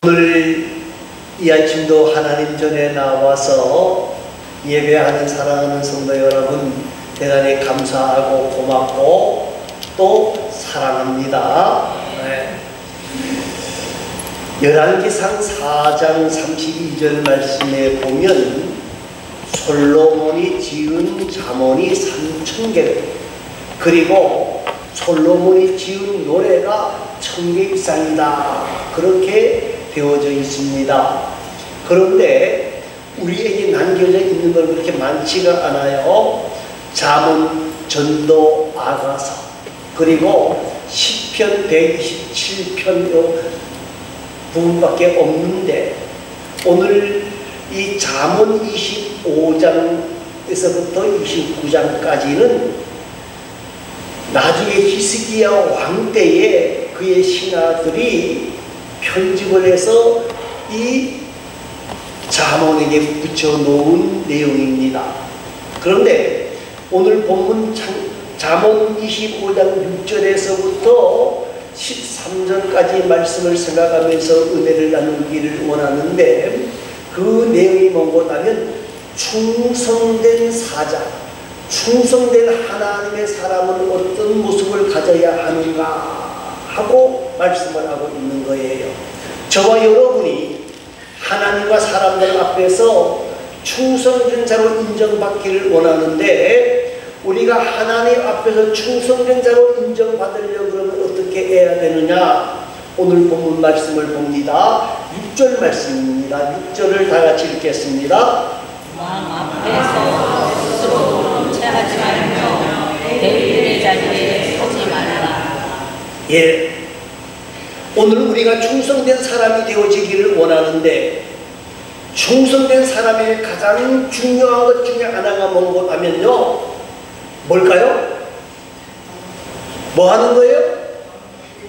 오늘 이 아침도 하나님 전에 나와서 예배하는 사랑하는 성도 여러분, 대단히 감사하고 고맙고 또 사랑합니다. 네. 열왕기상 4장 32절 말씀에 보면 솔로몬이 지은 잠언이 3,000개, 그리고 솔로몬이 지은 노래가 1,000개 이상이다, 그렇게 되어져 있습니다. 그런데 우리에게 남겨져 있는 건 그렇게 많지가 않아요. 잠언, 전도, 아가서, 그리고 시편 127편 부분밖에 없는데, 오늘 이 잠언 25장에서부터 29장까지는 나중에 히스기야 왕 때에 그의 신하들이 편집을 해서 이 잠언에게 붙여놓은 내용입니다. 그런데 오늘 본문 잠언 25장 6절에서부터 13절까지 말씀을 생각하면서 은혜를 나누기를 원하는데, 그 내용이 뭐냐면 충성된 사자, 충성된 하나님의 사람은 어떤 모습을 가져야 하는가 하고 말씀을 하고 있는 거예요. 저와 여러분이 하나님과 사람들 앞에서 충성된 자로 인정받기를 원하는데, 우리가 하나님 앞에서 충성된 자로 인정받으려고 그러면 어떻게 해야 되느냐? 오늘 본문 말씀을 봅니다. 6절 말씀입니다. 6절을 다 같이 읽겠습니다. 왕 앞에서 스스로 체하지 말며 대리의 자리에 서지 말라. 예, 오늘 우리가 충성된 사람이 되어지기를 원하는데, 충성된 사람의 가장 중요한 것 중에 하나가 뭔가 하면요, 뭘까요? 뭐 하는 거예요?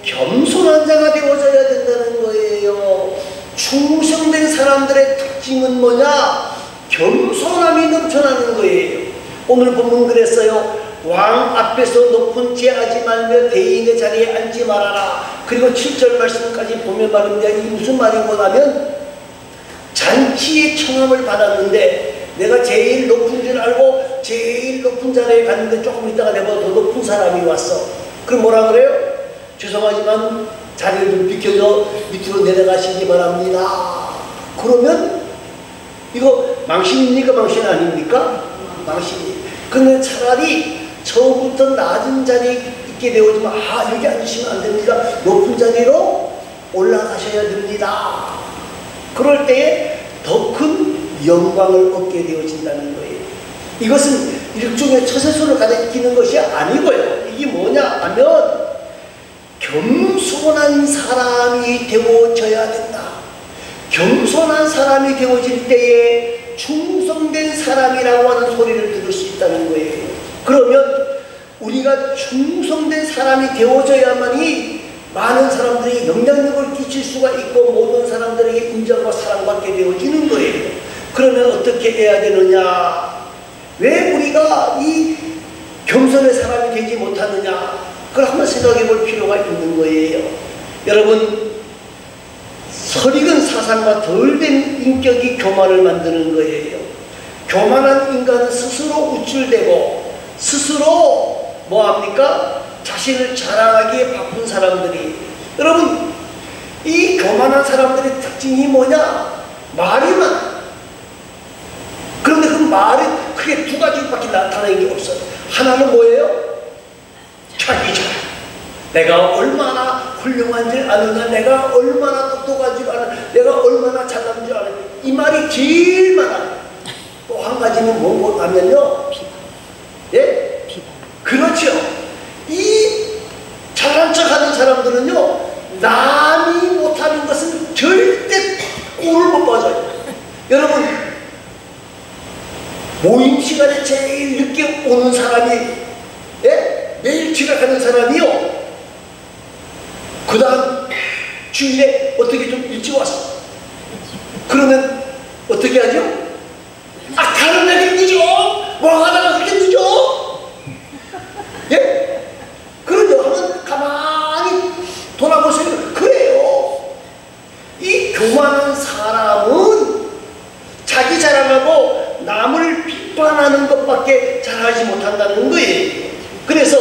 겸손한 자가 되어져야 된다는 거예요. 충성된 사람들의 특징은 뭐냐? 겸손함이 넘쳐나는 거예요. 오늘 본문 그랬어요. 왕 앞에서 높은 죄하지 말며 대인의 자리에 앉지 말아라. 그리고 7절 말씀까지 보면 말입니다. 이게 무슨 말이고 하면, 잔치의 청함을 받았는데 내가 제일 높은 줄 알고 제일 높은 자리에 갔는데 조금 있다가 내가 더 높은 사람이 왔어. 그럼 뭐라 그래요? 죄송하지만 자리를 좀 비켜서 밑으로 내려가시기 바랍니다. 그러면 이거 망신입니까? 망신 아닙니까? 망신이. 근데 차라리 처음부터 낮은 자리에 있게 되어지면, 여기 앉으시면 안 됩니다. 높은 자리로 올라가셔야 됩니다. 그럴 때에 더 큰 영광을 얻게 되어진다는 거예요. 이것은 일종의 처세술을 가리키는 것이 아니고요. 이게 뭐냐 하면, 겸손한 사람이 되어져야 된다. 겸손한 사람이 되어질 때에 충성된 사람이라고 하는 소리를 들을 수 있다는 거예요. 그러면 우리가 충성된 사람이 되어져야만이 많은 사람들이 영향력을 끼칠 수가 있고 모든 사람들에게 인정과 사랑받게 되어지는 거예요. 그러면 어떻게 해야 되느냐? 왜 우리가 이 겸손의 사람이 되지 못하느냐? 그걸 한번 생각해 볼 필요가 있는 거예요. 여러분, 설익은 사상과 덜 된 인격이 교만을 만드는 거예요. 교만한 인간은 스스로 우쭐대고 스스로 뭐합니까? 자신을 자랑하기에 바쁜 사람들이, 여러분, 이 교만한 사람들의 특징이 뭐냐? 말이 많아. 그런데 그 말이 크게 두 가지밖에 나타나는 게 없어요. 하나는 뭐예요? 자기 자랑. 내가 얼마나 훌륭한 줄 아느냐, 내가 얼마나 똑똑한 줄 아느냐, 내가 얼마나 잘난 줄 아느냐, 이 말이 제일 많아요. 또 한 가지는 뭔고 하면요, 예? 그렇죠. 이 잘난 척 하는 사람들은요, 남이 못하는 것은 절대 꼴을 못 봐줘요. 여러분, 모임 시간에 제일 늦게 오는 사람이, 예? 매일 지각하는 사람이요, 그 다음 주일에 어떻게 좀 일찍 왔어. 그러면 어떻게 하죠? 다른 날이 늦어? 뭐 하다가 그렇게 늦어? 예? 그러죠. 하면 가만히 돌아보세요. 그래요. 이 교만한 사람은 자기 자랑하고 남을 비판하는 것밖에 잘하지 못한다는 거예요. 그래서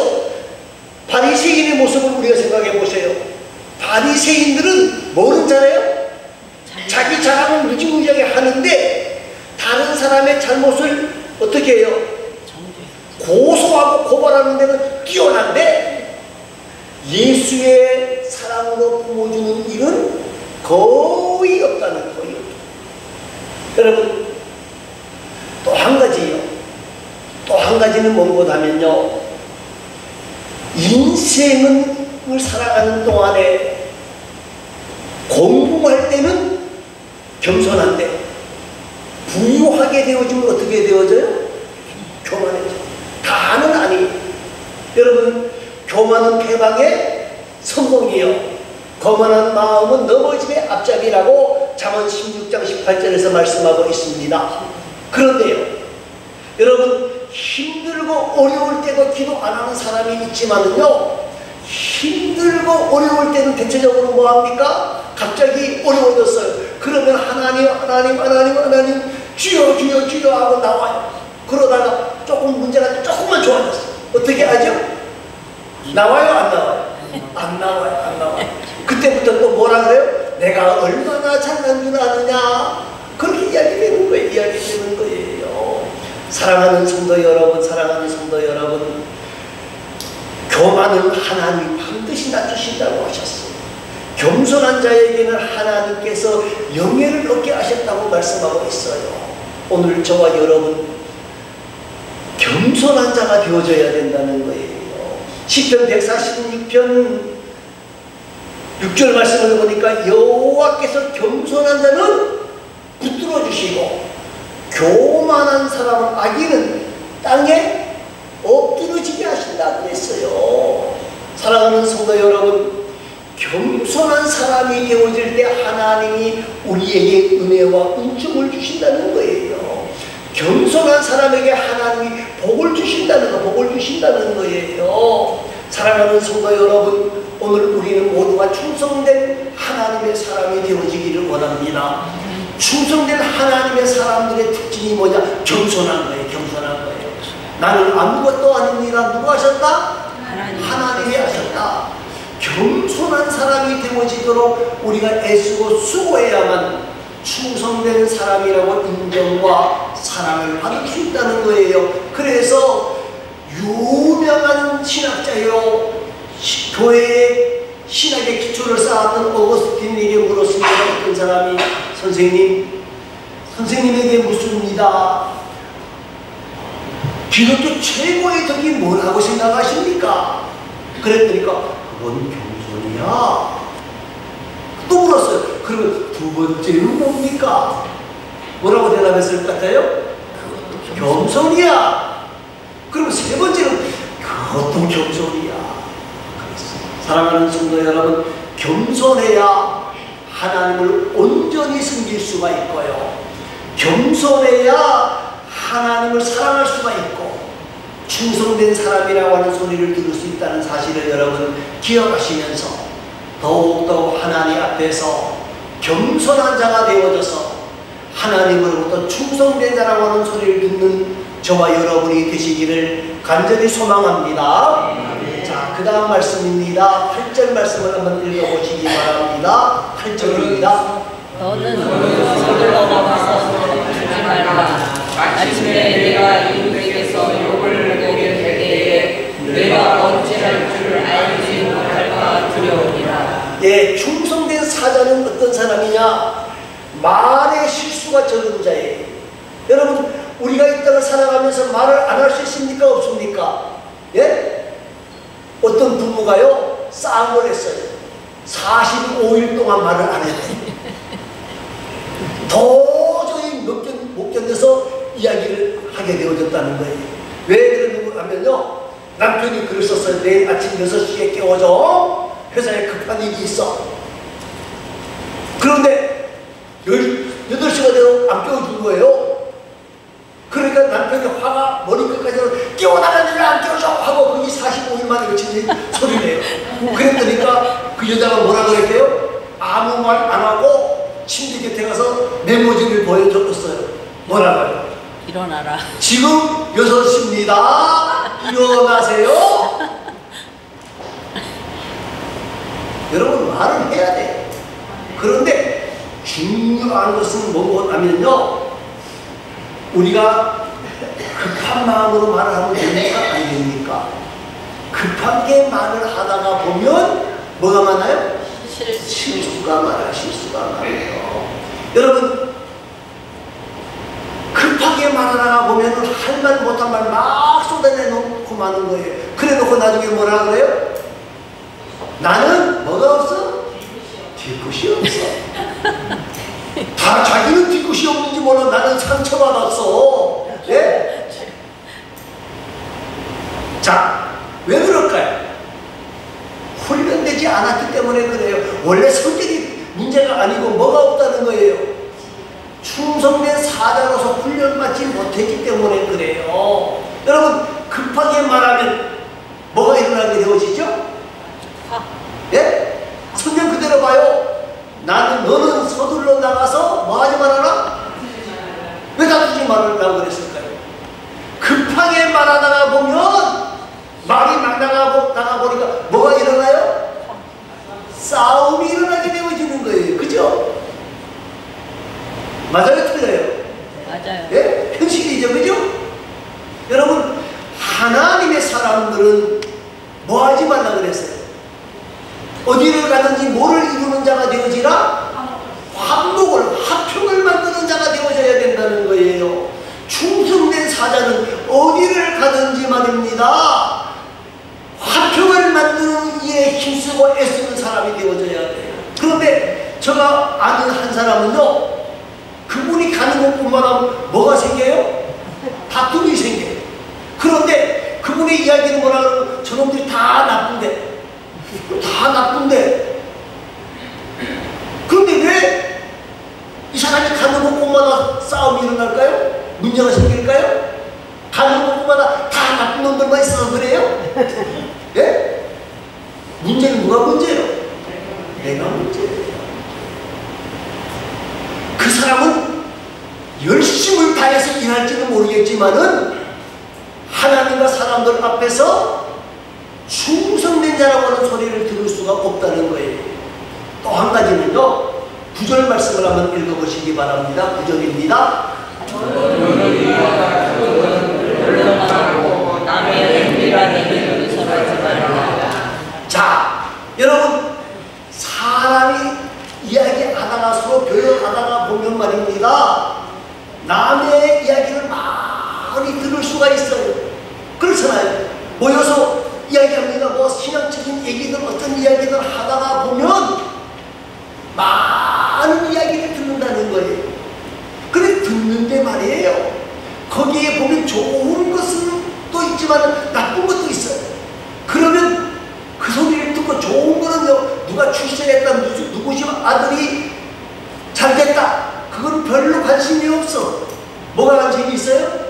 바리새인의 모습을 우리가 생각해 보세요. 바리새인들은 뭐는 잘해요? 자기 자랑을 무지무지하게 하는데 다른 사람의 잘못을 어떻게 해요? 고소하고 고발하는 데는 뛰어난데 예수의 사랑으로 품어주는 일은 거의 없다는 거예요. 여러분, 또 한 가지요. 또 한 가지는 뭔가 하면요, 인생을 살아가는 동안에 공부할 때는 겸손한데 부유하게 되어지면 어떻게 되어져요? 교만해져. 다는 아니에요. 여러분, 교만은 패방의 성공이요, 거만한 마음은 넘어짐의 앞잡이라고 잠언 16장 18절에서 말씀하고 있습니다. 그런데요, 여러분, 힘들고 어려울 때도 기도 안 하는 사람이 있지만은요, 힘들고 어려울 때는 대체적으로 뭐합니까? 갑자기 어려워졌어요. 그러면 하나님 주여 주여 주여 하고 나와요. 그러다가 조금 문제가 조금만 좋아졌어요. 어떻게 하죠? 나와요 안 나와요? 안 나와요. 안 나와요. 그때부터 또 뭐라 그래요? 내가 얼마나 잘난 줄 아느냐, 그렇게 이야기되는 거예요. 이야기되는 거예요. 사랑하는 성도 여러분, 사랑하는 성도 여러분, 교만은 하나님 반드시 낮추신다고 하셨어요. 겸손한 자에게는 하나님께서 영예를 얻게 하셨다고 말씀하고 있어요. 오늘 저와 여러분, 겸손한 자가 되어져야 된다는 거예요. 시편 146편 6절 말씀을 보니까 여호와께서 겸손한 자는 붙들어 주시고 교만한 사람은 악인은 땅에 엎드러지게 하신다 그랬어요. 사랑하는 성도 여러분, 겸손한 사람이 되어질 때 하나님이 우리에게 은혜와 은총을 주신다는 거예요. 겸손한 사람에게 하나님이 복을 주신다는 거, 복을 주신다는 거예요. 사랑하는 성도 여러분, 오늘 우리는 모두가 충성된 하나님의 사람이 되어지기를 원합니다. 충성된 하나님의 사람들의 특징이 뭐냐? 겸손한 거예요. 겸손한 거예요. 나는 아무것도 아닙니다. 누가 하셨다? 하나님이 하셨다. 겸손한 사람이 되어지도록 우리가 애쓰고 수고해야만 충성된 사람이라고 인정과 사랑을 받을 수 있다는 거예요. 그래서 유명한 신학자요, 교회의 신학의 기초를 쌓았던 어거스틴에게 물었습니다. 어떤 사람이, 선생님에게 묻습니다. 기독교 최고의 덕이 뭐라고 생각하십니까? 그랬더니까 그건 겸손이야. 또 물었어요. 그러면 두 번째는 뭡니까? 뭐라고 대답했을 것 같아요? 겸손이야. 그러면 세 번째는 그것도 겸손이야. 사랑하는 성도 여러분, 겸손해야 하나님을 온전히 섬길 수가 있고요, 겸손해야 하나님을 사랑할 수가 있고, 충성된 사람이라고 하는 소리를 들을 수 있다는 사실을 여러분 기억하시면서 더욱더 하나님 앞에서 겸손한 자가 되어져서 하나님으로부터 충성된 자라고 하는 소리를 듣는 저와 여러분이 되시기를 간절히 소망합니다. 자, 그 다음 말씀입니다. 8절 말씀을 한번 읽어보시기 바랍니다. 8절입니다. 너는 서둘러 나가서 주지 말라. 아침에 내가 이웃에게서 욕을 먹게 될 때에 내가 어찌할 줄 알지 못할까 두려우니라. 예, 충성된 사자는 어떤 사람이냐? 말의 실수가 적은 자예요. 여러분, 우리가 이 땅을 살아가면서 말을 안 할 수 있습니까? 없습니까? 예? 어떤 부부가요, 싸움을 했어요. 45일 동안 말을 안 했대요. 도저히 못 견뎌서 이야기를 하게 되어졌다는 거예요. 왜 그러냐고 하면요, 남편이 글을 썼어요. 내일 아침 6시에 깨워줘. 회사에 급한 일이 있어. 그런데 8시가 되고 안 깨워준 거예요. 그러니까 남편이 화가 머리끝까지 깨워나가는 안 깨워줘 하고 그게 45일 만에 그친 소리래요. 그랬더니까 그 여자가 뭐라 그랬대요? 아무 말 안 하고 침대 곁에 가서 메모지를 보여줬어요. 뭐라고요? 일어나라. 지금 6시입니다. 일어나세요. 여러분, 말을 해야 돼요. 그런데 중요한 것은 뭐고 하면요, 우리가 급한 마음으로 말을 하면 됩니까? 안 됩니까? 급하게 말을 하다가 보면 뭐가 많아요? 실수가 많아요. 실수가 많아요. 여러분, 급하게 말하다가 보면 할 말 못한 말 막 쏟아내놓고 마는 거예요. 그래 놓고 나중에 뭐라 그래요? 나는 뭐가 없어? 뒤끝이 없어. 다 자기는 뒤끝이 없는지 몰라. 나는 상처받았어. 예? 자, 왜 그럴까요? 훈련되지 않았기 때문에 그래요. 원래 성격이 문제가 아니고 뭐가 없다는 거예요. 충성된 사자로서 훈련받지 못했기 때문에 그래요. 여러분, 급하게 말하면 뭐가 일어나게 되어지죠? 예? 성경 그대로 봐요. 너는 서둘러 나가서 뭐 하지 말아라? 왜 다투지 말라고 그랬을까요? 급하게 말하다가 보면 말이 막 나가 보니까 뭐가 일어나요? 싸움이 일어나게 되어지는 거예요. 그죠? 맞아요? 틀려요? 맞아요. 예? 현실이죠. 그죠? 여러분, 하나님의 사람들은 뭐 하지 말라 그랬어요? 어디를 가든지 뭐를 이루는 자가 되어지라? 화목을, 화평을 만드는 자가 되어져야 된다는 거예요. 충성된 사자는 어디를 가든지 말입니다, 화평을 만드는 일에 힘쓰고 애쓰는 사람이 되어져야 돼요. 그런데 제가 아는 한 사람은요, 그분이 가는 곳뿐만 하면 뭐가 생겨요? 다툼이 생겨요. 그런데 그분의 이야기는 뭐라 그러면 저놈들이 다 나쁜데 그런데 왜 이 사람이 가는 곳곳마다 싸움이 일어날까요? 문제가 생길까요? 가는 곳곳마다 다 나쁜 놈들만 있어서 그래요? 예? 문제는 누가 문제예요? 내가 문제예요. 그 사람은 열심을 다해서 일할지는 모르겠지만은 하나님과 사람들 앞에서 충성된 자라고 하는 소리를 들을 수가 없다는 거예요. 또 한 가지는요, 9절 말씀을 한번 읽어보시기 바랍니다. 9절입니다. 자, 여러분, 사람이 이야기하다가 서로 교역하다가 보면 말입니다, 남의 이야기를 많이 들을 수가 있어요. 그렇잖아요. 모여서 이야기합니다. 뭐 신앙적인 얘기들, 어떤 이야기들 하다가 보면 많은 이야기를 듣는다는 거예요. 그래, 듣는데 말이에요, 거기에 보면 좋은 것은 또 있지만 나쁜 것도 있어요. 그러면 그 소리를 듣고 좋은 거는요, 누가 출세했다, 누구시 아들이 잘됐다, 그건 별로 관심이 없어. 뭐가 관심이 있어요?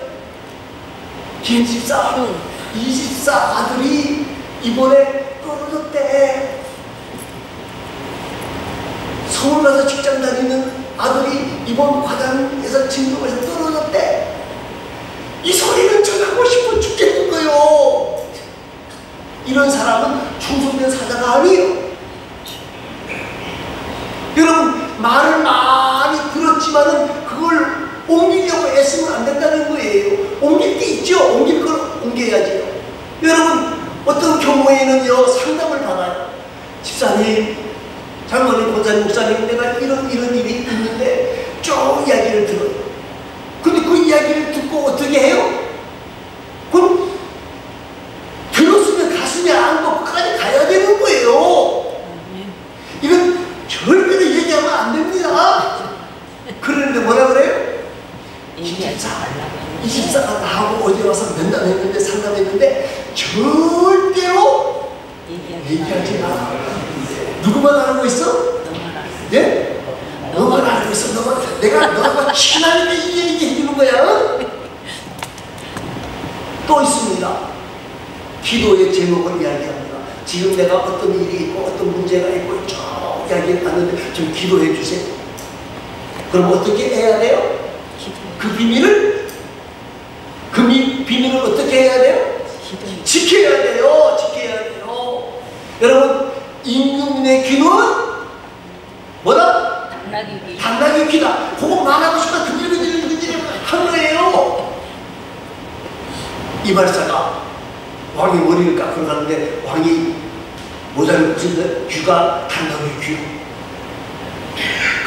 김집사, 이집사 아들이 이번에 떨어졌대. 서울 가서 직장 다니는 아들이 이번 과장에서 진급해서 떨어졌대. 이 소리는 전하고 싶어 죽겠는 거요. 이런 사람은 충성된 사자가 아니에요. 여러분, 말을 많이 들었지만은 그걸 옮기려고 애쓰면 안 된다는 거예요. 옮길 게 있죠. 옮길 걸 옮겨야지요. 여러분, 어떤 경우에는요, 상담을 받아요. 집사님, 장로님, 권사님, 목사님, 내가 이런 일이 있는데 쭉 이야기를 들어요. 근데 그 이야기를 듣고 어떻게 해요? 그럼 들었으면 가슴에 안고 끝까지 가야 되는 거예요. 이건 절대로 얘기하면 안 됩니다. 그러는데 뭐라 그래요? 이집사가 나하고 어디 와서 면담했는데, 상담했는데 절대로 얘기하지 마. 누구만 알고 있어? 예? 너만 알고 있어. 너가 친하니까 이 얘기 해주는 거야. 또 있습니다. 기도의 제목을 이야기합니다. 지금 내가 어떤 일이 있고 어떤 문제가 있고 쭉 이야기를 하는데 좀 기도해 주세요. 그럼 어떻게 해야 돼요? 그 비밀을 어떻게 해야 돼요? 지켜야 돼요. 지켜야 돼요. 여러분, 임금님의 귀는 뭐다? 당나귀 귀다. 그거 말하고 싶다. 근질근질 한 거예요. 이발사가 왕이 머리를 깎으러 가는데 왕이 모자를 붙이는데 귀가 당나귀 귀.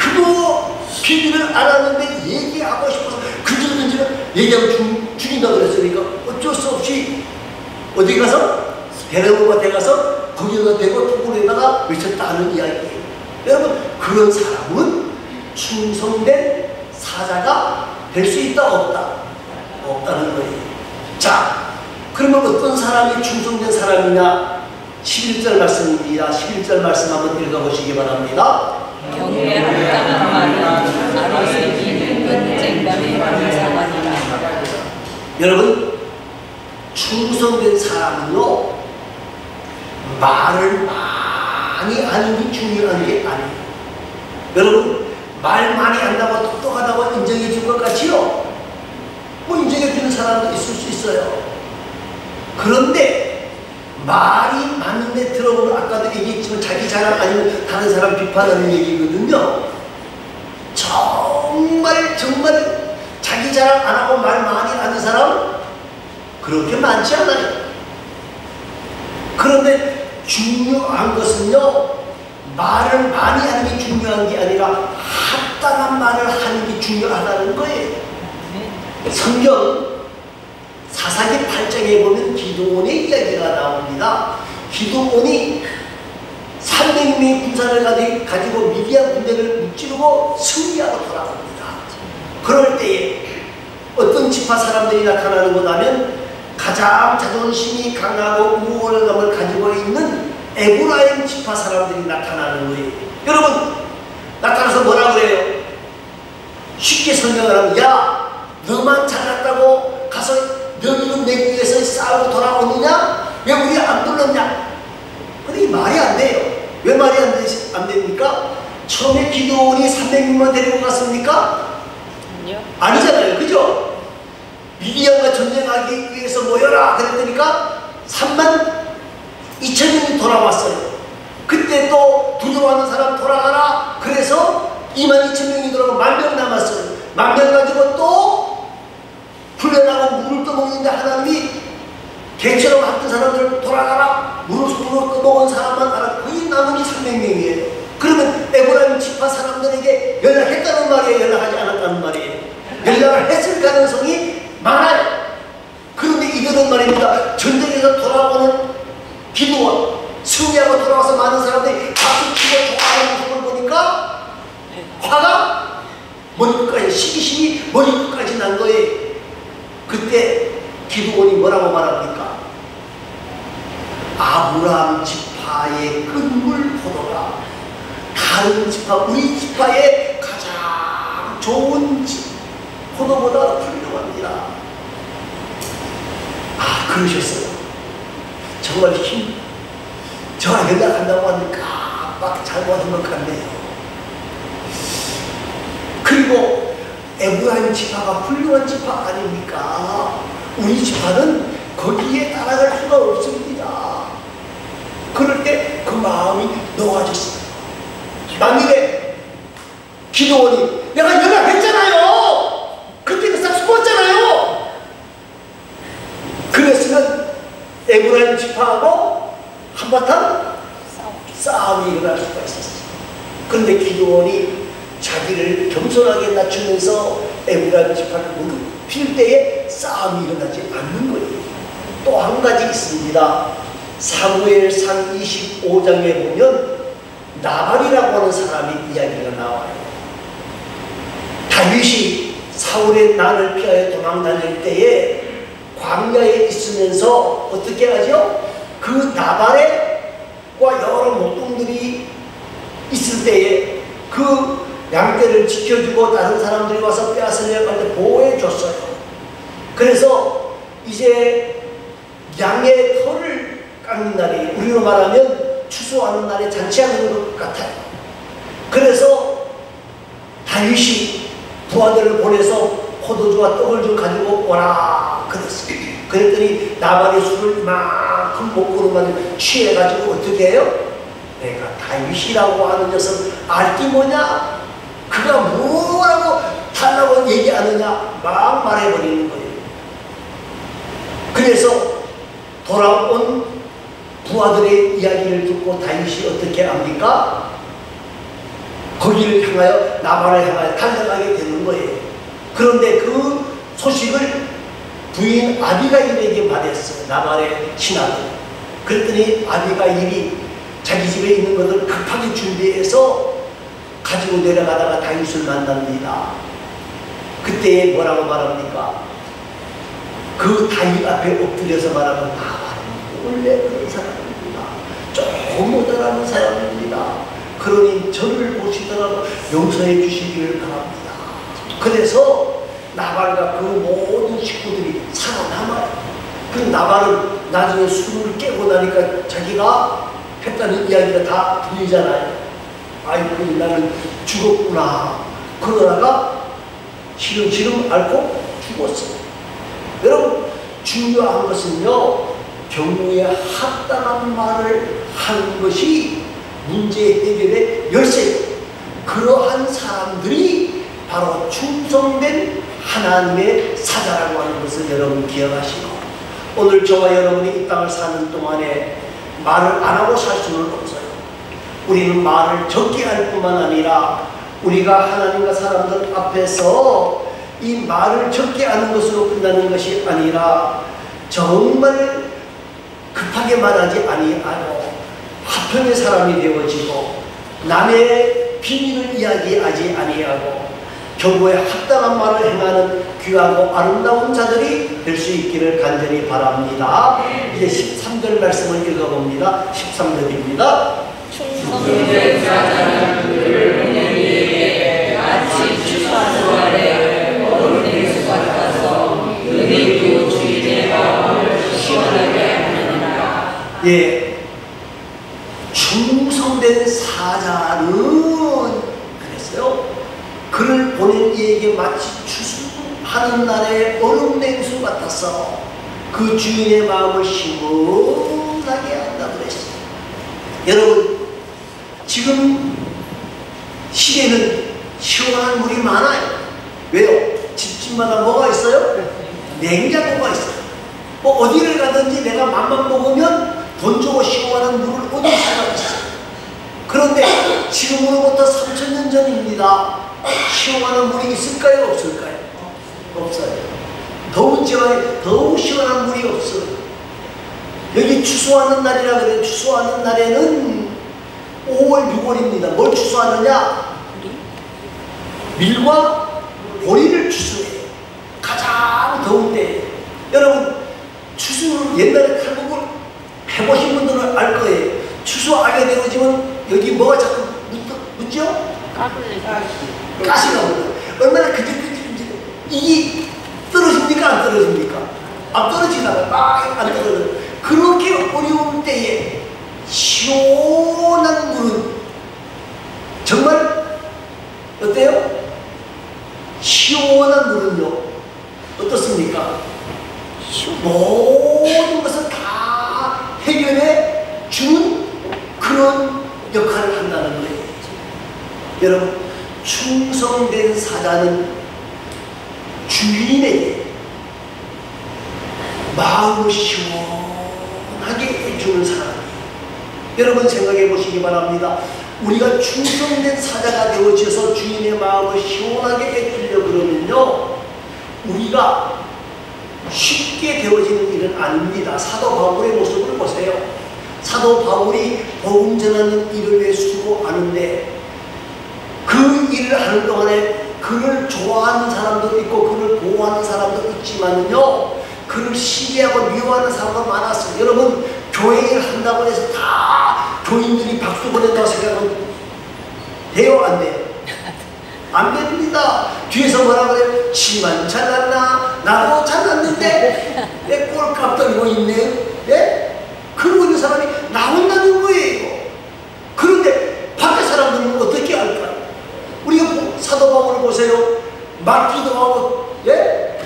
그거 비밀을 알았는데 얘기하고 싶어서 근질근질 얘기하면 죽인다 그랬으니까 어쩔 수 없이 어디 가서 대나무밭에 가서 거기에다 대고 토굴에다가 외쳤다는 이야기예요. 여러분, 그런 사람은 충성된 사자가 될 수 있다 없다? 없다는 거예요. 자, 그러면 어떤 사람이 충성된 사람이냐? 11절 말씀입니다. 11절 말씀 한번 읽어보시기 바랍니다. 경외 합당한 말은 아로새긴 은쟁반의 감사관이라. 여러분, 충성된 사람은요, 말을 많이 하는 게 중요한 게 아니에요. 여러분, 말 많이 한다고 똑똑하다고 인정해 줄 것 같지요? 뭐 인정해 주는 사람도 있을 수 있어요. 그런데 말이 맞는데 들어보면 아까도 얘기했지만 자기 자랑 아니면 다른 사람 비판하는 얘기거든요. 정말 자기 자랑 안 하고 말 많이 하는 사람 그렇게 많지 않아요. 그런데 중요한 것은요, 말을 많이 하는 게 중요한 게 아니라 합당한 말을 하는 게 중요하다는 거예요. 성경 사사기 8장에 보면 기드온의 이야기가 나옵니다. 기드온이 300명의 군사를 가지고 미디안 군대를 무찌르고 승리하고 돌아갑니다. 그럴 때에 어떤 지파 사람들이 나타나는 것 하면 가장 자존심이 강하고 우월감을 가지고 있는 에브라임 지파 사람들이 나타나는 거예요. 여러분, 나타나서 뭐라 그래요? 쉽게 설명을 하면, 야, 너만 잘났다고 가서 너희는 내 위에서 싸우고 돌아오느냐? 왜 우리 안 불렀냐? 근데 이 말이 안 돼요. 왜 말이 안 됩니까? 처음에 기드온이 300명만 데리고 갔습니까? 아니잖아요. 그죠? 미디안과 전쟁하기 위해서 모여라 그랬더니까 32,000명이 돌아왔어요. 그때 또 두려워하는 사람 돌아가라 그래서 22,000명이 돌아가고 10,000명 남았어요. 10,000명 가지고 또 훈련하고 물을 떠먹는데 하나님이 개처럼 했던 사람들 돌아가라, 물을 떠먹은 사람만 알아. 거의 남은 게 300명이에요. 그러면 에브라임 지파 사람들에게 연락했다는 말이에요? 연락하지 않았다는 말이에요? 연락을 했을 가능성이 많아요. 그런데 이들은 말입니다, 전쟁에서 돌아오는 기드온, 승리하고 돌아와서 많은 사람들이 박수 치고 좋아하는 모습을 보니까 화가 머리 끝까지, 시기심이 머리 끝까지 난 거예요. 그때 기드온이 뭐라고 말합니까? 아브라함 지파의 끈물 포도가 다른 지파, 우리 지파의 가장 좋은 포도보다 훌륭합니다. 아, 그러셨어요. 정말 저와 연락한다고 하니까 막 잘못한 것 같네요. 그리고 에브라임 지파가 훌륭한 지파 아닙니까? 우리 지파는 거기에 따라갈 수가 없습니다. 그럴 때 그 마음이 녹아졌어요. 만일에 기드온이 내가 연락했잖아요. 그때는 싹 숨었잖아요. 그랬으면 에브라임 지파하고 한바탕 싸움이 일어날 수가 있었어요. 그런데 기드온이 자기를 겸손하게 낮추면서 에브라임 지파를 무릎필 때에 싸움이 일어나지 않는 거예요. 또 한 가지 있습니다. 사무엘상 25장에 보면 나발이라고 하는 사람이 이야기가 나와요. 다윗이 사울의 난을 피하여 도망 다닐 때에 광야에 있으면서 어떻게 하죠? 그 나발과 여러 목동들이 있을 때에 그 양떼를 지켜주고 다른 사람들이 와서 빼앗으려고 할 때 보호해줬어요. 그래서 이제 양의 털을 깎는 날이, 우리로 말하면 추수하는 날에 잔치하는 것 같아요. 그래서 다윗이 부하들을 보내서 포도주와 떡을 좀 가지고 오라 그랬어요. 그랬더니 나발이 술을 이만큼 먹고는 취해가지고 어떻게 해요? 내가 다윗이라고 하는 녀석 알기 뭐냐? 그가 뭐라고 달라고 얘기하느냐? 막 말해버리는 거예요. 그래서 돌아온 부하들의 이야기를 듣고 다윗이 어떻게 합니까? 거기를 향하여 나발을 향하여 달려가게 되는 거예요. 그런데 그 소식을 부인 아비가일에게 받았어요. 나발의 신하들. 그랬더니 아비가일이 자기 집에 있는 것을 급하게 준비해서 가지고 내려가다가 다윗을 만납니다. 그때 뭐라고 말합니까? 그 다윗 앞에 엎드려서 말하면 나발은 원래 그런 사람입니다. 조금 못알아는 사람입니다. 그러니 저를 보시더라도 용서해 주시기를 바랍니다. 그래서 나발과 그 모든 식구들이 살아남아요. 그 나발은 나중에 술을 깨고 나니까 자기가 했다는 이야기가 다 들리잖아요. 아이고 나는 죽었구나. 그러다가 시름시름 앓고 죽었어요. 여러분 중요한 것은요, 경우에 합당한 말을 하는 것이 문제 해결의 열쇠예요. 그러한 사람들이 바로 충성된 하나님의 사자라고 하는 것을 여러분 기억하시고, 오늘 저와 여러분이 이 땅을 사는 동안에 말을 안 하고 살 수는 없어요. 우리는 말을 적게 할 뿐만 아니라 우리가 하나님과 사람들 앞에서 이 말을 적게 하는 것으로 끝나는 것이 아니라 정말 급하게 말하지 아니하고 화평의 사람이 되어지고 남의 비밀을 이야기하지 아니하고 경고에 합당한 말을 행하는 귀하고 아름다운 자들이 될 수 있기를 간절히 바랍니다. 이제 13절 말씀을 읽어봅니다. 13절입니다. 충성된 사자는 그를 보낸 이에게 마치 추수하는 날에 얼음 냉수 같아서 은혜로 주인의 마음을 시원하게 하느니라. 예, 충성된 사자는 그랬어요. 그를 보낸 이에게 마치 추수하는 날에 얼음 냉수 같아서 그 주인의 마음을 시원하게 한다고 그랬어요. 여러분, 지금 시계는 시원한 물이 많아요. 왜요? 집집마다 뭐가 있어요? 냉장고가 있어요. 뭐 어디를 가든지 내가 맘만 먹으면 돈 주고 시원한 물을 얻을 수가 있어요. 그런데 지금으로부터 3000년 전입니다. 시원한 물이 있을까요? 없을까요? 없어요. 더운 지방에 더욱 시원한 물이 없어요. 여기 추수하는 날이라 그래요. 추수하는 날에는 5월, 6월입니다. 뭘 추수하느냐? 밀과 보리를 추수해요. 가장 더운 때. 여러분, 추수를 옛날에 칼국을 해보신 분들은 알 거예요. 추수하게 되어지면 여기 뭐가 자꾸 묻죠? 가시가 묻어요. 얼마나 그득그득 이게 떨어집니까? 안 떨어집니까? 안 떨어지다가 막 안 떨어져요. 그렇게 어려운 때에 시원한 물은 정말 어때요? 시원한 물은요 어떻습니까? 모든 것을 다 해결해 주는 그런 역할을 한다는 거예요. 여러분, 충성된 사자는 주인에게 마음을 시원하게 해주는 사람이에요. 여러분 생각해 보시기 바랍니다. 우리가 충성된 사자가 되어져서 주인의 마음을 시원하게 해주려고 그러면요, 우리가 쉽게 되어지는 일은 아닙니다. 사도 바울의 모습을 보세요. 사도 바울이 복음 전하는 일을 왜 수고하는데 그 일을 하는 동안에 그를 좋아하는 사람도 있고 그를 보호하는 사람도 있지만요, 그를 시기하고 미워하는 사람도 많았어요. 여러분, 교회 일 한다고 해서 다 교인들이 박수 보낸다고 생각하면 돼요? 안 돼요? 안 됩니다. 뒤에서 뭐라 그래요? 지만 잘났나? 나도 잘났는데 내 꼴값 떨고 있네요. 예? 그러고 있는 사람이 나온다는 거예요. 그런데 밖에 사람들은 어떻게 할까요? 우리가 사도 바울을 맞기도 하고, 예?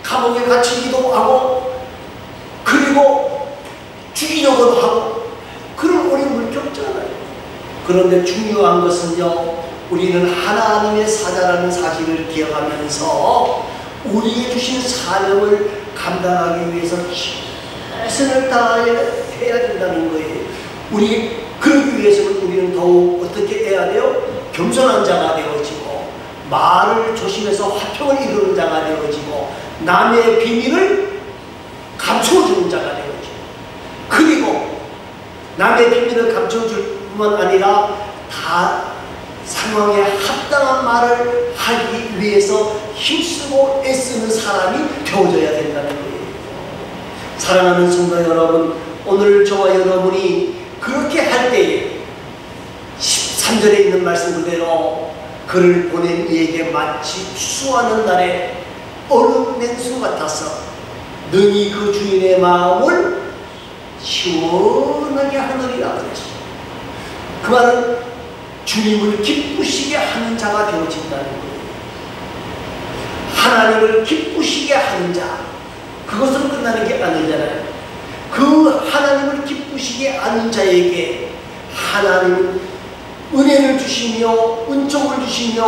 감옥에 갇히기도 하고, 그리고 죽이려고도 하고, 그런 어려움을 겪잖아요. 그런데 중요한 것은요, 우리는 하나님의 사자라는 사실을 기억하면서 우리의 주신 사명을 감당하기 위해서 최선을 다해야 된다는 거예요. 그러기 위해서는 우리는 더욱 어떻게 해야 돼요? 겸손한 자가 되어지고, 말을 조심해서 화평을 이루는 자가 되어지고, 남의 비밀을 감춰주는 자가 되어지고, 그리고 남의 비밀을 감춰줄 뿐만 아니라 다 상황에 합당한 말을 하기 위해서 힘쓰고 애쓰는 사람이 되어져야 된다는 거예요. 사랑하는 성도 여러분, 오늘 저와 여러분이 그렇게 할 때에 13절에 있는 말씀 그대로 그를 보낸 이에게 마치 추수하는 날에 얼음 냉수 같아서 능히 그 주인의 마음을 시원하게 하느니라 그랬어요. 그 말은 주님을 기쁘시게 하는 자가 되어진다는 거예요. 하나님을 기쁘시게 하는 자, 그것으로 끝나는 게 아니잖아요. 그 하나님을 기쁘시게 하는 자에게 하나님은 은혜를 주시며 은총을 주시며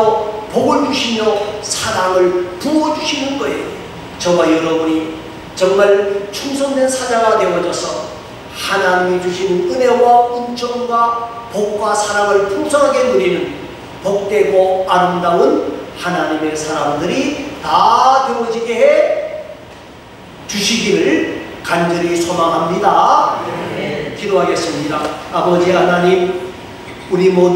복을 주시며 사랑을 부어주시는 거예요. 저와 여러분이 정말 충성된 사자가 되어져서 하나님이 주시는 은혜와 은총과 복과 사랑을 풍성하게 누리는 복되고 아름다운 하나님의 사람들이 다 되어지게 해 주시기를 간절히 소망합니다. 기도하겠습니다. 아버지 하나님, 우리 모두